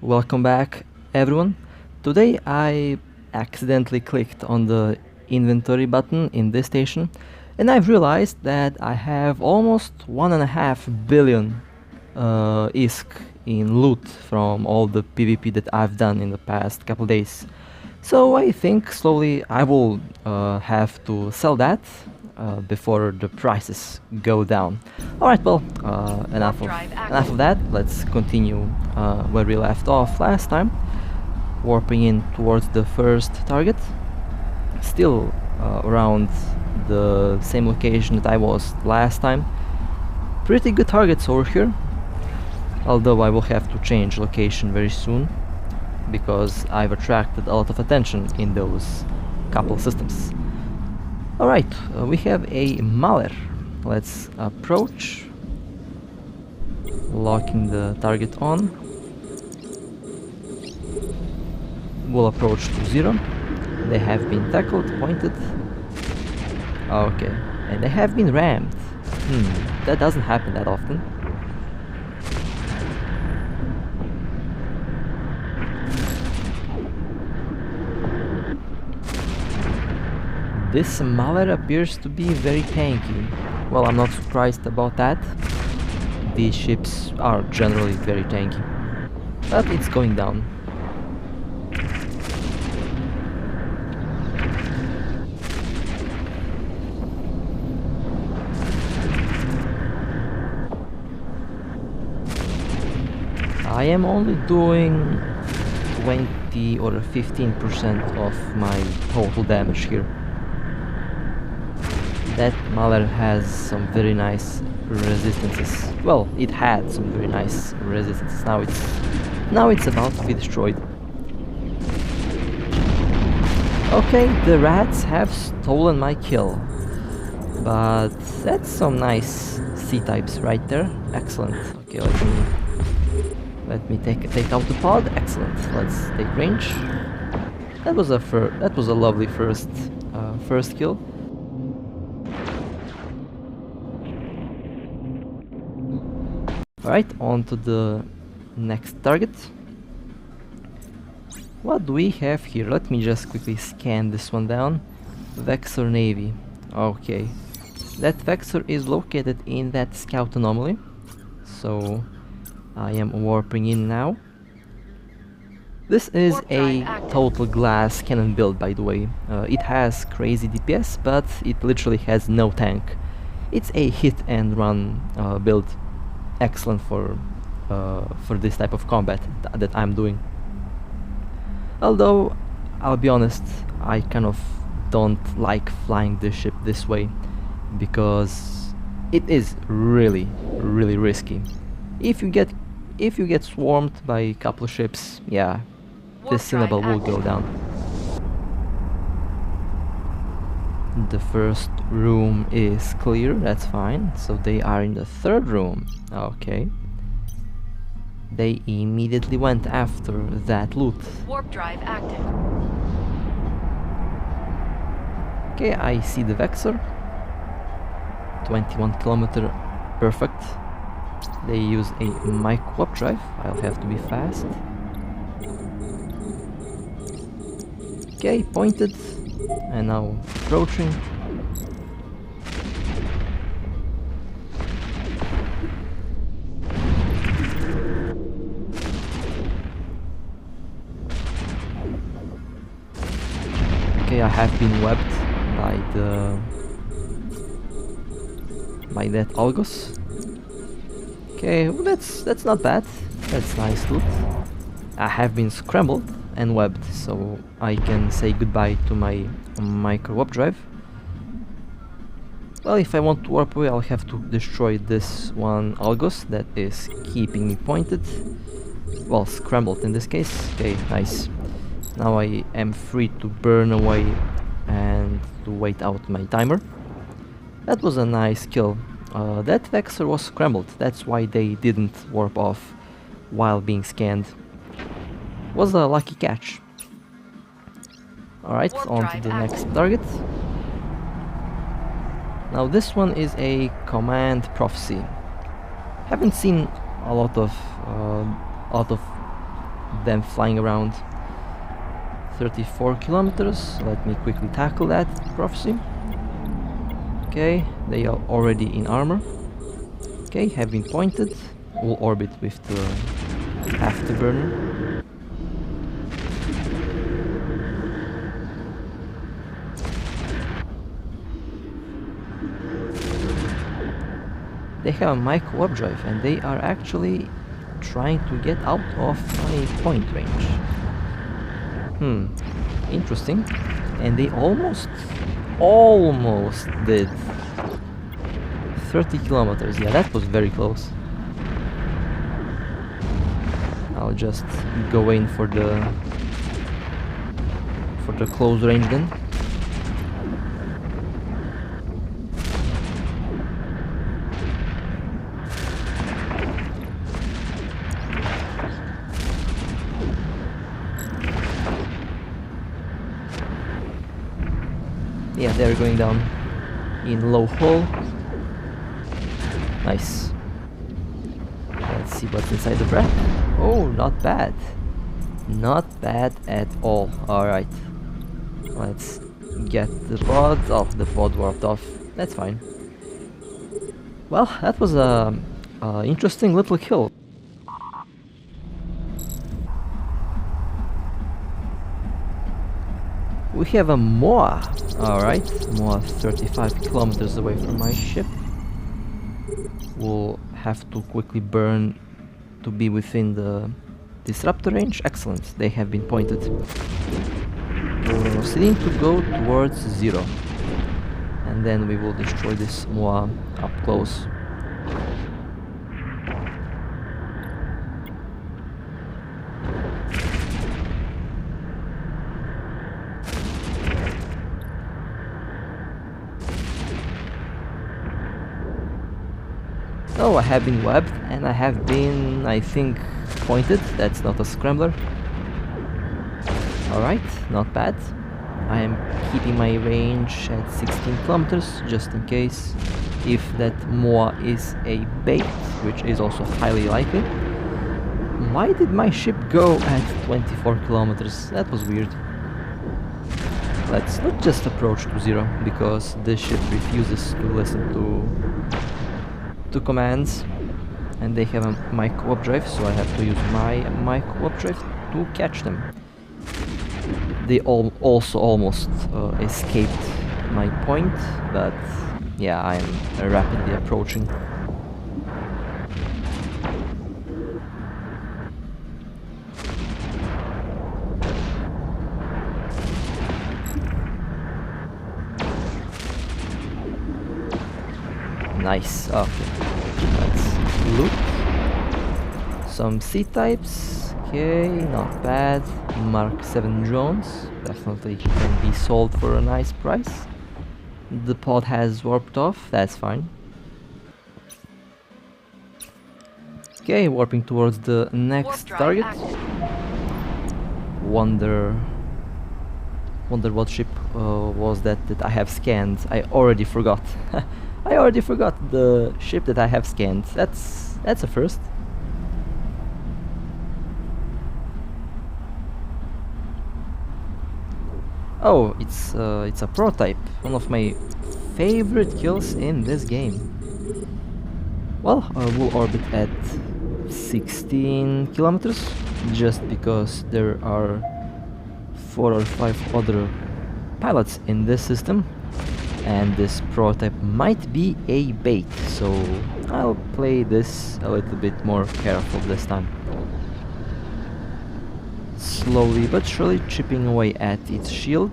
Welcome back, everyone. Today I accidentally clicked on the inventory button in this station and I've realized that I have almost 1.5 billion ISK in loot from all the PvP that I've done in the past couple days. So I think slowly I will have to sell that before the prices go down. Alright, well, enough of that. Let's continue where we left off last time. Warping in towards the first target. Still around the same location that I was last time. Pretty good targets over here. Although I will have to change location very soon, because I've attracted a lot of attention in those couple systems. Alright, we have a Mahler. Let's approach. Locking the target on. We'll approach to 0. They have been tackled, pointed. Okay, and they have been rammed. That doesn't happen that often. This Mahler appears to be very tanky. Well, I'm not surprised about that. These ships are generally very tanky. But it's going down. I am only doing 20 or 15% of my total damage here. That Mahler has some very nice resistances. Well, it had some very nice resistances. Now it's about to be destroyed. Okay, the rats have stolen my kill. But that's some nice C-types right there. Excellent. Okay, let me take out the pod. Excellent. Let's take range. That was a lovely first kill. Alright, on to the next target. What do we have here? Let me just quickly scan this one down. Vexor Navy. Okay. That Vexor is located in that scout anomaly. So I am warping in now. This is a total glass cannon build, by the way. It has crazy DPS, but it literally has no tank. It's a hit and run build. Excellent for this type of combat that I'm doing. Although, I'll be honest, I kind of don't like flying this ship this way, because it is really risky. If you get swarmed by a couple of ships, yeah, this Cynabal will go down. The first room is clear, that's fine. So they are in the third room. Okay. They immediately went after that loot. Warp drive active. Okay, I see the Vexor. 21 kilometer, perfect. They use a micro warp drive. I'll have to be fast. Okay, pointed. And now approaching. Okay, I have been webbed by that Algos. Okay, well, that's not bad. That's nice loot. I have been scrambled and webbed, so I can say goodbye to my micro warp drive. Well, if I want to warp away, I'll have to destroy this one Algos that is keeping me pointed. Well, scrambled in this case. Okay, nice. Now I am free to burn away and to wait out my timer. That was a nice kill. That Vexor was scrambled, that's why they didn't warp off while being scanned. Was a lucky catch. Alright, on to the next target. Now this one is a command prophecy. Haven't seen a lot of them flying around. 34 kilometers. Let me quickly tackle that prophecy. Okay, they are already in armor. Okay, have been pointed. We'll orbit with the afterburner. They have a micro warp drive and they are actually trying to get out of my point range. Interesting. And they almost did. 30 kilometers. Yeah, that was very close. I'll just go in for the close range then. Yeah, they're going down in low hull. Nice. Let's see what's inside the wrap. Oh, not bad. Not bad at all. Alright. Let's get the pod. Oh, the pod warped off. That's fine. Well, that was a interesting little kill. We have a Moa. Alright, Moa 35 kilometers away from my ship. We'll have to quickly burn to be within the disruptor range. Excellent, they have been pointed. Proceeding to go towards 0. And then we will destroy this Moa up close. Oh, I have been webbed and I have been, I think, pointed. That's not a scrambler. Alright, not bad. I am keeping my range at 16 kilometers just in case if that Moa is a bait, which is also highly likely. Why did my ship go at 24 kilometers? That was weird. Let's not just approach to 0 because this ship refuses to listen to commands, and they have a micro warp drive, so I have to use my micro warp drive to catch them. They also almost escaped my point, but yeah, I am rapidly approaching. Nice. Okay. Let's loot. Some C-types. Okay, not bad. Mark 7 drones. Definitely can be sold for a nice price. The pod has warped off. That's fine. Okay, warping towards the next target. Wonder what ship was that I have scanned. I already forgot. I already forgot the ship that I have scanned. That's a first. Oh, it's a prototype. One of my favorite kills in this game. Well, we'll orbit at 16 kilometers just because there are 4 or 5 other pilots in this system. And this prototype might be a bait, so I'll play this a little bit more careful this time. Slowly but surely chipping away at its shield.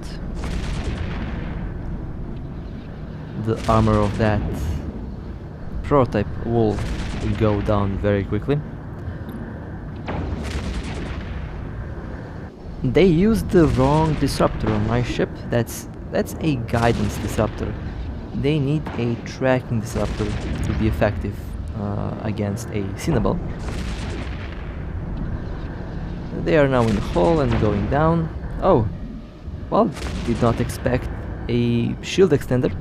The armor of that prototype will go down very quickly. They used the wrong disruptor on my ship. That's a guidance disruptor. They need a tracking disruptor to be effective against a Cynabal. They are now in hull and going down. Oh, well, did not expect a shield extender.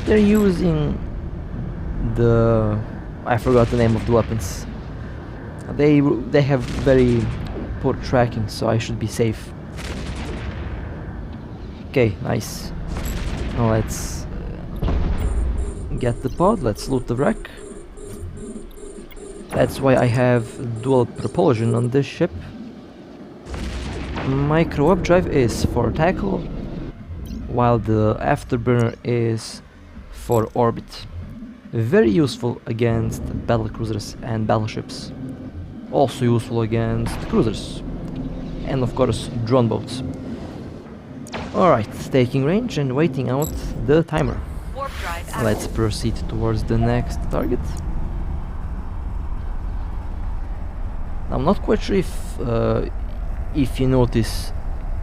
They're using the... I forgot the name of the weapons. They have very poor tracking, so I should be safe. Okay, nice. Now let's get the pod. Let's loot the wreck. That's why I have dual propulsion on this ship. Micro updrive is for tackle, while the afterburner is for orbit. Very useful against battlecruisers and battleships. Also useful against cruisers. And of course drone boats. Alright, taking range and waiting out the timer. Let's proceed towards the next target. I'm not quite sure if you notice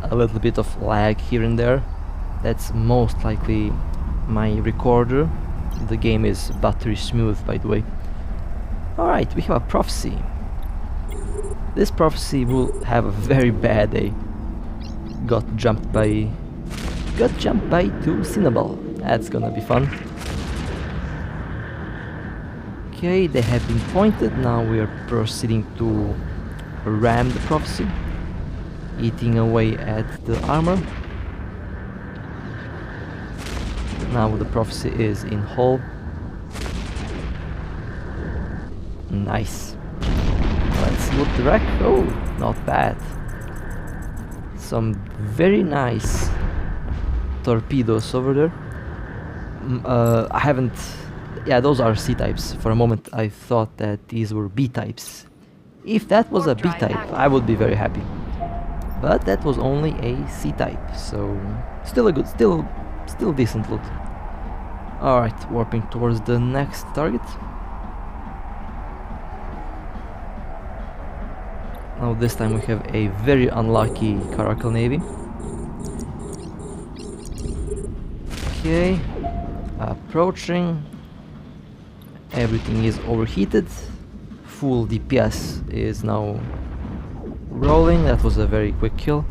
a little bit of lag here and there. That's most likely my recorder. The game is buttery smooth, by the way. Alright, we have a prophecy. This prophecy will have a very bad day. Got jumped by two Cynabal. That's gonna be fun. Okay, they have been pointed. Now we are proceeding to ram the prophecy, eating away at the armor. Now the prophecy is in hull. Nice. Let's loot the wreck. Oh, not bad. Some very nice torpedoes over there. I haven't... Yeah, those are C-types. For a moment I thought that these were B-types. If that was a B-type, I would be very happy. But that was only a C-type, so still a good, still decent loot. Alright, warping towards the next target. Now this time we have a very unlucky Caracal Navy. Okay, approaching. Everything is overheated. Full DPS is now rolling. That was a very quick kill.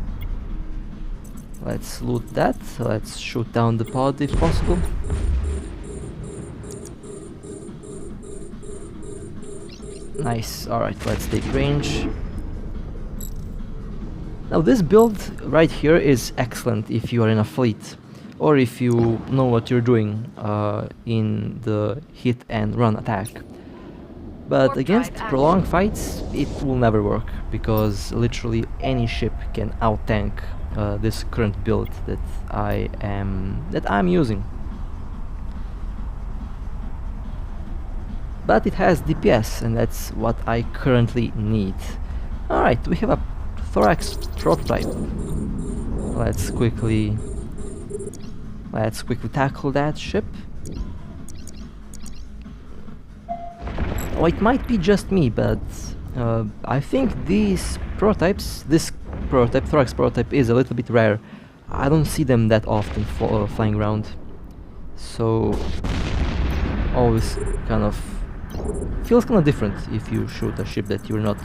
Let's loot that. Let's shoot down the pod if possible. Nice. Alright, let's take range. Now this build right here is excellent if you are in a fleet, or if you know what you're doing in the hit and run attack. But against prolonged fights it will never work, because literally any ship can out-tank this current build that I'm using. But it has DPS, and that's what I currently need. Alright, we have a Thorax prototype. Let's quickly tackle that ship. Oh, it might be just me, but I think this prototype, Thorax prototype, is a little bit rare. I don't see them that often flying around, so always kind of feels kind of different if you shoot a ship that you're not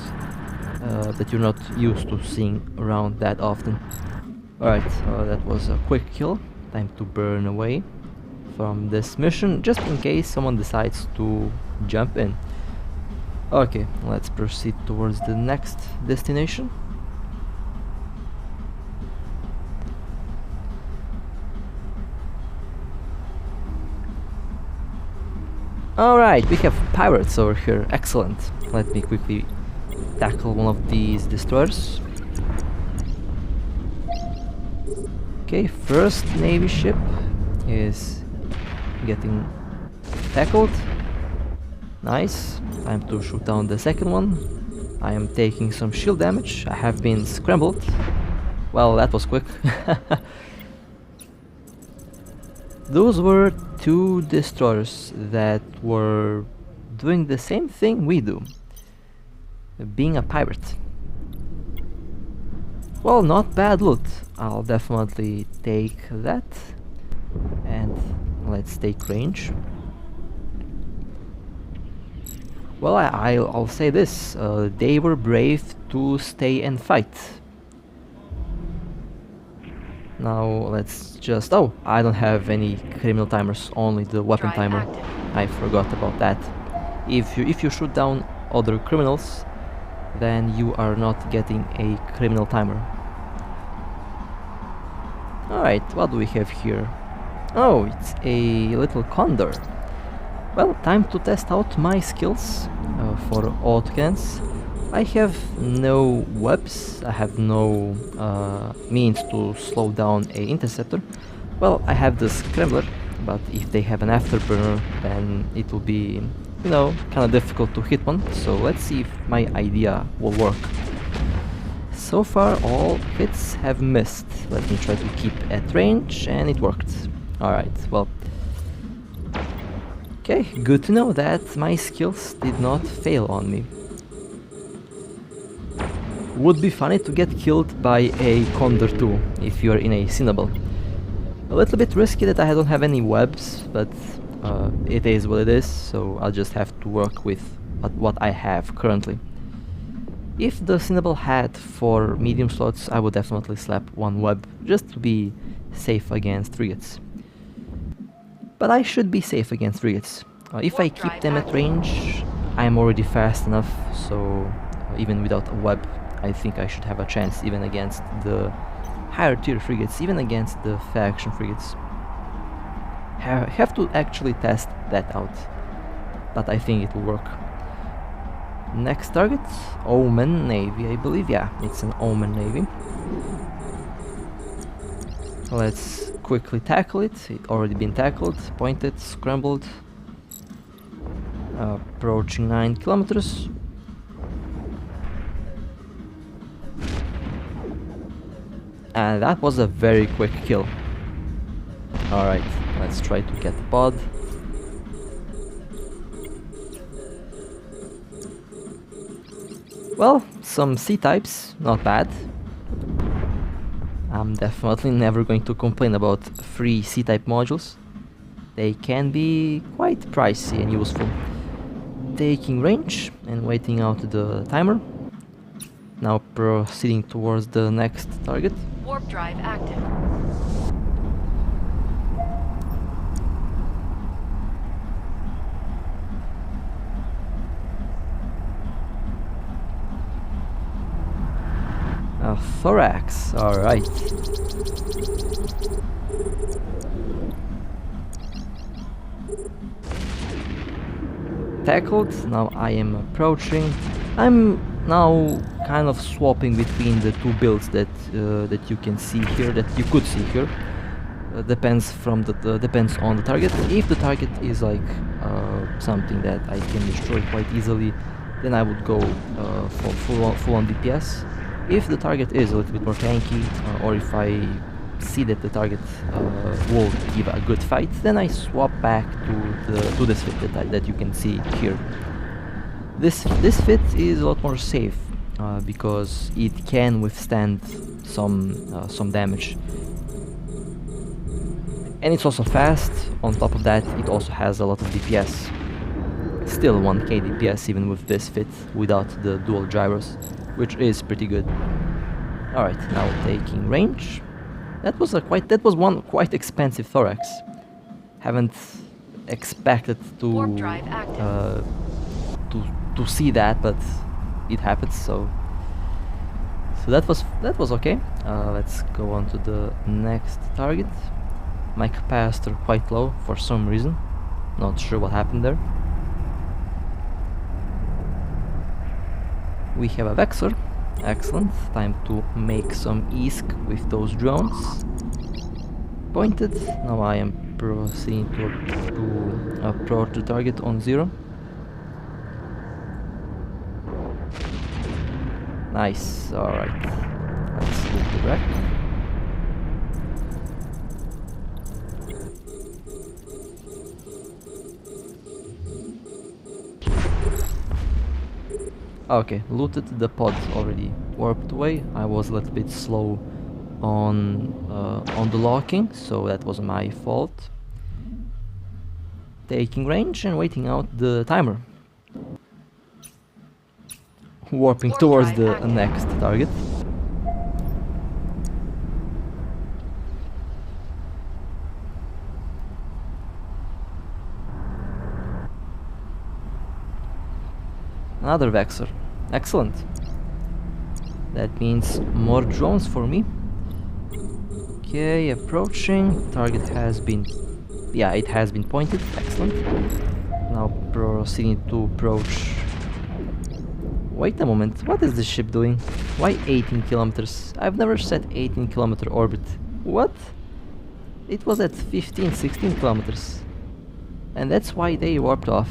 used to seeing around that often. Alright, that was a quick kill. Time to burn away from this mission, just in case someone decides to jump in. Okay, let's proceed towards the next destination. Alright, we have pirates over here. Excellent. Let me quickly tackle one of these destroyers. Okay, first navy ship is getting tackled. Nice. Time to shoot down the second one. I am taking some shield damage. I have been scrambled. Well, that was quick. Those were two destroyers that were doing the same thing we do, being a pirate. Well, not bad loot. I'll definitely take that. And let's take range. Well, I'll say this. They were brave to stay and fight. Now let's just... Oh, I don't have any criminal timers, only the weapon timer. I forgot about that. If you shoot down other criminals, then you are not getting a criminal timer. Alright, what do we have here? Oh, it's a little condor. Well, time to test out my skills for autocannons. I have no webs, I have no means to slow down a interceptor. Well, I have the scrambler, but if they have an afterburner, then it will be, you know, kind of difficult to hit one. So let's see if my idea will work. So far all hits have missed. Let me try to keep at range, and it worked. Alright, well. Okay, good to know that my skills did not fail on me. Would be funny to get killed by a condor too, if you're in a Cynabal. A little bit risky that I don't have any webs, but it is what it is, so I'll just have to work with what I have currently. If the Cynabal had 4 medium slots, I would definitely slap 1 web, just to be safe against frigates. But I should be safe against frigates. If I keep them at range, I'm already fast enough, so even without a web, I think I should have a chance even against the higher tier frigates, even against the faction frigates. Have to actually test that out, but I think it will work. Next target, Omen Navy, I believe. Yeah, it's an Omen Navy. Let's quickly tackle it. It already been tackled, pointed, scrambled. Approaching 9 kilometers. And that was a very quick kill. Alright, let's try to get the pod. Well, some C-types, not bad. I'm definitely never going to complain about free C-type modules. They can be quite pricey and useful. Taking range and waiting out the timer. Now proceeding towards the next target. Warp drive active. A thorax, alright. Tackled, now I am approaching. I'm now kind of swapping between the 2 builds that that you can see here, that you could see here. Depends on the target. If the target is like something that I can destroy quite easily, then I would go for full on DPS. If the target is a little bit more tanky, or if I see that the target will give a good fight, then I swap back to this fit that you can see here. This fit is a lot more safe because it can withstand some damage, and it's also fast. On top of that, it also has a lot of DPS. Still 1k DPS even with this fit without the dual gyros, which is pretty good. Alright, now taking range. That was one quite expensive thorax. Haven't expected to see that, but it happens. So that was okay. Let's go on to the next target. My capacitor quite low for some reason. Not sure what happened there. We have a Vexor. Excellent. Time to make some ESC with those drones. Pointed. Now I am proceeding to approach the target on 0. Nice. Alright. Let's loot the wreck. Okay, looted the pod already. Warped away. I was a little bit slow on the locking, so that was my fault. Taking range and waiting out the timer. Warping towards the next target. Another Vexor. Excellent. That means more drones for me. Okay, approaching. Target has been... yeah, it has been pointed. Excellent. Now proceeding to approach... wait a moment, what is this ship doing? Why 18 kilometers? I've never set 18-kilometer orbit. What? It was at 15, 16 kilometers. And that's why they warped off.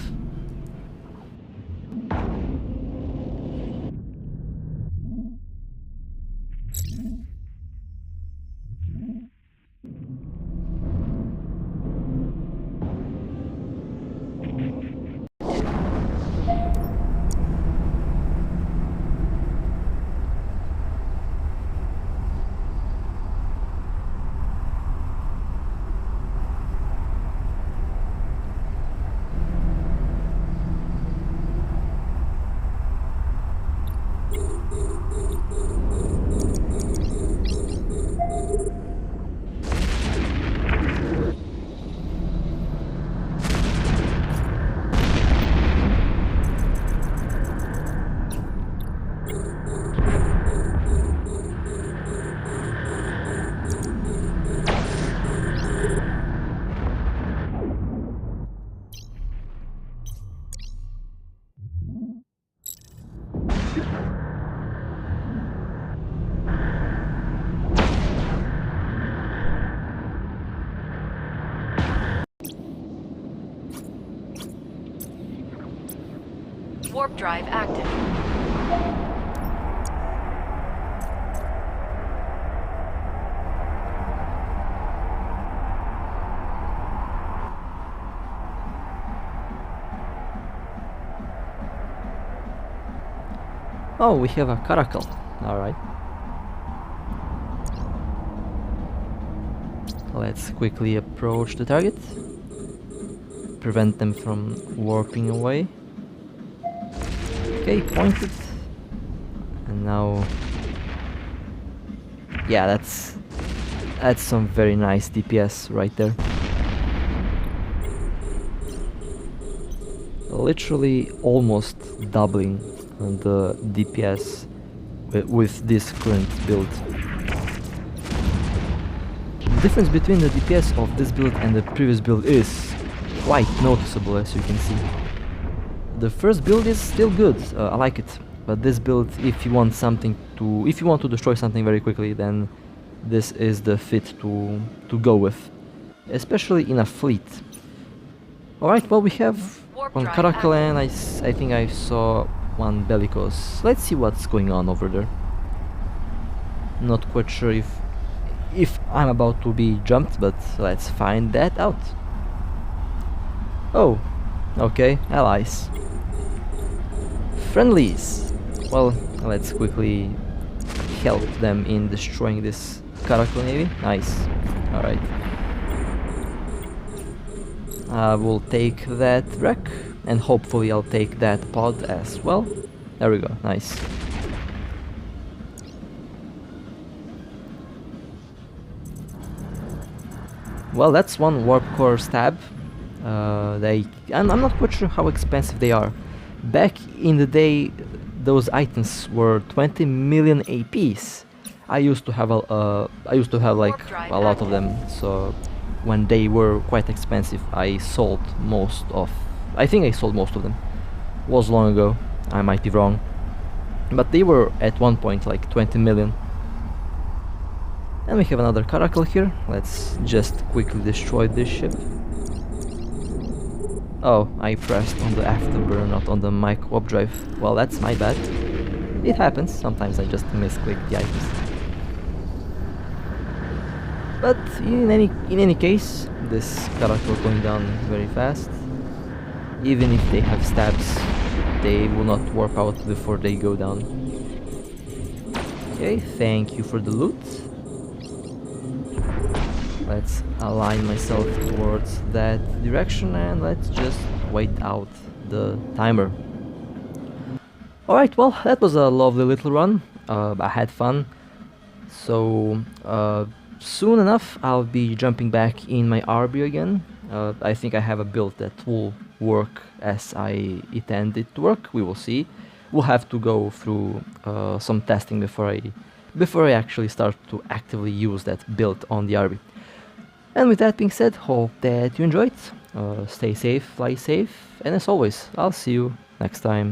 Warp drive active. Oh, we have a caracal. Alright. Let's quickly approach the target. Prevent them from warping away. Okay, pointed. And now... yeah, that's some very nice DPS right there. Literally almost doubling the DPS with this current build. The difference between the DPS of this build and the previous build is quite noticeable, as you can see. The first build is still good, I like it, but this build, if you want to destroy something very quickly, then this is the fit to go with, especially in a fleet. Alright, well, we have one caracal and I think I saw one bellicose. Let's see what's going on over there. Not quite sure if I'm about to be jumped, but let's find that out. Oh, okay, allies. Friendlies. Well, let's quickly help them in destroying this caracal navy. Nice. Alright. I will take that wreck, and hopefully I'll take that pod as well. There we go, nice. Well, that's one warp core stab. I'm not quite sure how expensive they are. Back in the day, those items were 20 million APs. I used to have like a lot of them, so when they were quite expensive, I sold most of... I think I sold most of them. Was long ago, I might be wrong. But they were at one point like 20 million. And we have another caracal here. Let's just quickly destroy this ship. Oh, I pressed on the afterburner, not on the mic warp drive. Well, that's my bad. It happens, sometimes I just misclick the items. But in any case, this caracal going down very fast. Even if they have stabs, they will not warp out before they go down. Okay, thank you for the loot. Let's align myself towards that direction and let's just wait out the timer. Alright, well, that was a lovely little run. I had fun. So, soon enough I'll be jumping back in my RB again. I think I have a build that will work as I intend it to work, we will see. will have to go through some testing before I actually start to actively use that build on the RV. And with that being said, hope that you enjoyed. Stay safe, fly safe, and as always, I'll see you next time.